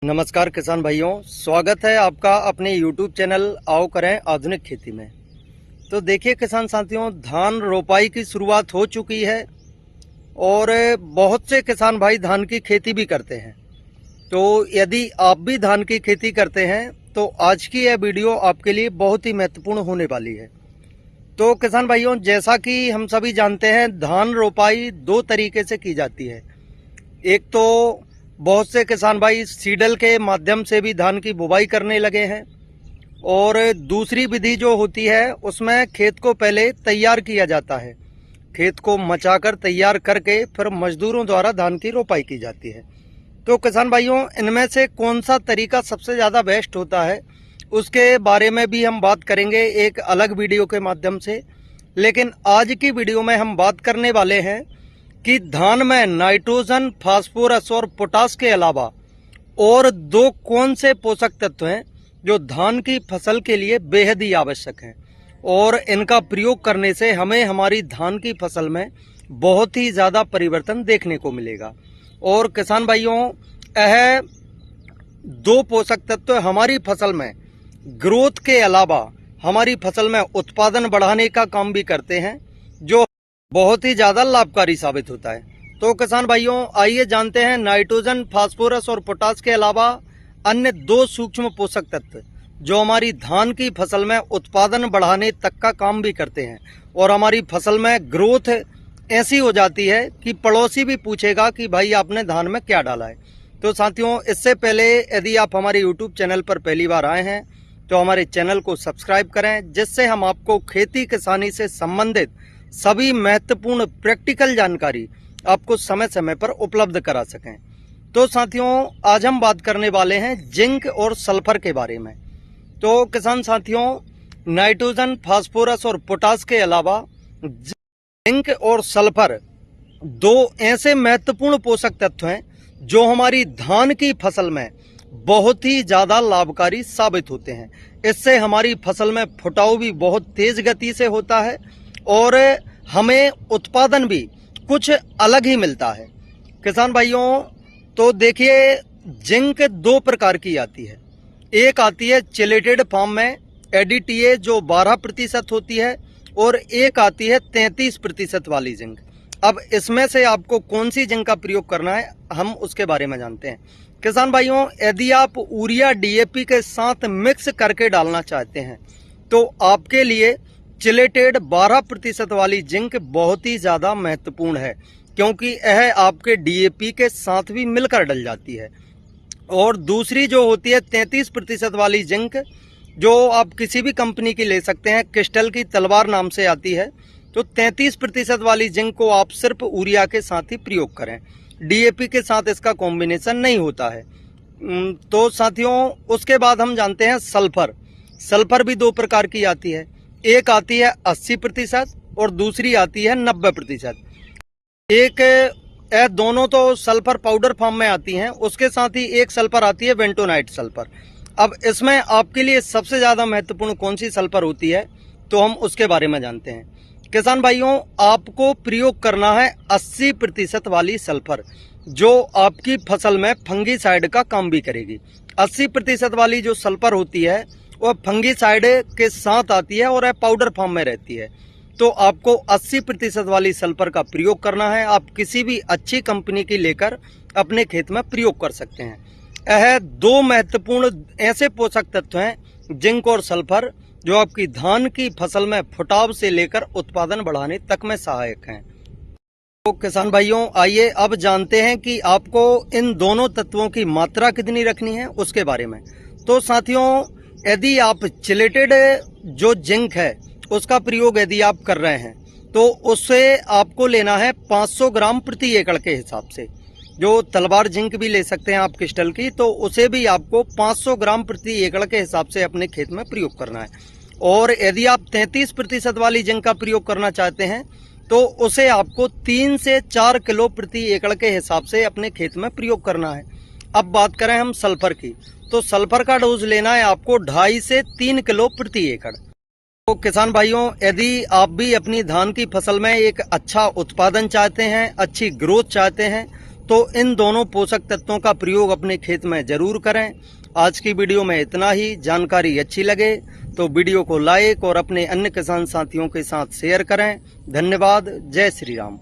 नमस्कार किसान भाइयों, स्वागत है आपका अपने YouTube चैनल आओ करें आधुनिक खेती में। तो देखिए किसान साथियों, धान रोपाई की शुरुआत हो चुकी है और बहुत से किसान भाई धान की खेती भी करते हैं। तो यदि आप भी धान की खेती करते हैं तो आज की यह वीडियो आपके लिए बहुत ही महत्वपूर्ण होने वाली है। तो किसान भाइयों, जैसा कि हम सभी जानते हैं, धान रोपाई दो तरीके से की जाती है। एक तो बहुत से किसान भाई सीडल के माध्यम से भी धान की बुवाई करने लगे हैं और दूसरी विधि जो होती है उसमें खेत को पहले तैयार किया जाता है। खेत को मचाकर तैयार करके फिर मजदूरों द्वारा धान की रोपाई की जाती है। तो किसान भाइयों, इनमें से कौन सा तरीका सबसे ज़्यादा बेस्ट होता है उसके बारे में भी हम बात करेंगे एक अलग वीडियो के माध्यम से। लेकिन आज की वीडियो में हम बात करने वाले हैं कि धान में नाइट्रोजन, फास्फोरस और पोटास के अलावा और दो कौन से पोषक तत्व हैं जो धान की फसल के लिए बेहद ही आवश्यक हैं और इनका प्रयोग करने से हमें हमारी धान की फसल में बहुत ही ज़्यादा परिवर्तन देखने को मिलेगा। और किसान भाइयों, यह दो पोषक तत्व हमारी फसल में ग्रोथ के अलावा हमारी फसल में उत्पादन बढ़ाने का काम भी करते हैं, जो बहुत ही ज्यादा लाभकारी साबित होता है। तो किसान भाइयों, आइए जानते हैं नाइट्रोजन, फास्फोरस और पोटास के अलावा अन्य दो सूक्ष्म पोषक तत्व जो हमारी धान की फसल में उत्पादन बढ़ाने तक का काम भी करते हैं और हमारी फसल में ग्रोथ ऐसी हो जाती है कि पड़ोसी भी पूछेगा कि भाई आपने धान में क्या डाला है। तो साथियों, इससे पहले यदि आप हमारे YouTube चैनल पर पहली बार आए हैं तो हमारे चैनल को सब्सक्राइब करें, जिससे हम आपको खेती किसानी से संबंधित सभी महत्वपूर्ण प्रैक्टिकल जानकारी आपको समय समय पर उपलब्ध करा सकें। तो साथियों, आज हम बात करने वाले हैं जिंक और सल्फर के बारे में। तो किसान साथियों, नाइट्रोजन, फास्फोरस और पोटास के अलावा जिंक और सल्फर दो ऐसे महत्वपूर्ण पोषक तत्व हैं जो हमारी धान की फसल में बहुत ही ज्यादा लाभकारी साबित होते हैं। इससे हमारी फसल में फुटाव भी बहुत तेज गति से होता है और हमें उत्पादन भी कुछ अलग ही मिलता है। किसान भाइयों, तो देखिए, जिंक दो प्रकार की आती है। एक आती है चिलेटेड फॉर्म में एडीटीए जो 12% होती है और एक आती है 33% वाली जिंक। अब इसमें से आपको कौन सी जिंक का प्रयोग करना है हम उसके बारे में जानते हैं। किसान भाइयों, यदि आप यूरिया डीएपी के साथ मिक्स करके डालना चाहते हैं तो आपके लिए चिलेटेड 12% वाली जिंक बहुत ही ज्यादा महत्वपूर्ण है, क्योंकि यह आपके डीएपी के साथ भी मिलकर डल जाती है। और दूसरी जो होती है 33% वाली जिंक, जो आप किसी भी कंपनी की ले सकते हैं, क्रिस्टल की तलवार नाम से आती है। तो 33% वाली जिंक को आप सिर्फ यूरिया के साथ ही प्रयोग करें, डीएपी के साथ इसका कॉम्बिनेशन नहीं होता है। तो साथियों, उसके बाद हम जानते हैं सल्फर। सल्फर भी दो प्रकार की आती है। एक आती है 80% और दूसरी आती है 90%। दोनों तो सल्फर पाउडर फॉर्म में आती हैं, उसके साथ ही एक सल्फर आती है वेंटोनाइट सल्फर। अब इसमें आपके लिए सबसे ज्यादा महत्वपूर्ण कौन सी सल्फर होती है तो हम उसके बारे में जानते हैं। किसान भाइयों, आपको प्रयोग करना है 80% वाली सल्फर, जो आपकी फसल में फंगीसाइड का काम भी करेगी। 80% वाली जो सल्फर होती है वह फंगीसाइड के साथ आती है और यह पाउडर फॉर्म में रहती है। तो आपको 80% वाली सल्फर का प्रयोग करना है। आप किसी भी अच्छी कंपनी की लेकर अपने खेत में प्रयोग कर सकते हैं। यह दो महत्वपूर्ण ऐसे पोषक तत्व हैं जिंक और सल्फर, जो आपकी धान की फसल में फुटाव से लेकर उत्पादन बढ़ाने तक में सहायक हैं। तो किसान भाइयों, आइए अब जानते हैं कि आपको इन दोनों तत्वों की मात्रा कितनी रखनी है उसके बारे में। तो साथियों, यदि आप चिलेटेड जो जिंक है उसका प्रयोग यदि आप कर रहे हैं तो उससे आपको लेना है 500 ग्राम प्रति एकड़ के हिसाब से। जो तलवार जिंक भी ले सकते हैं आप क्रिस्टल की, तो उसे भी आपको 500 ग्राम प्रति एकड़ के हिसाब से अपने खेत में प्रयोग करना है। और यदि आप 33% वाली जिंक का प्रयोग करना चाहते हैं तो उसे आपको 3 से 4 किलो प्रति एकड़ के हिसाब से अपने खेत में प्रयोग करना है। अब बात करें हम सल्फर की, तो सल्फर का डोज लेना है आपको 2.5 से 3 किलो प्रति एकड़। तो किसान भाइयों, यदि आप भी अपनी धान की फसल में एक अच्छा उत्पादन चाहते हैं, अच्छी ग्रोथ चाहते हैं, तो इन दोनों पोषक तत्वों का प्रयोग अपने खेत में जरूर करें। आज की वीडियो में इतना ही। जानकारी अच्छी लगे तो वीडियो को लाइक और अपने अन्य किसान साथियों के साथ शेयर करें। धन्यवाद। जय श्री राम।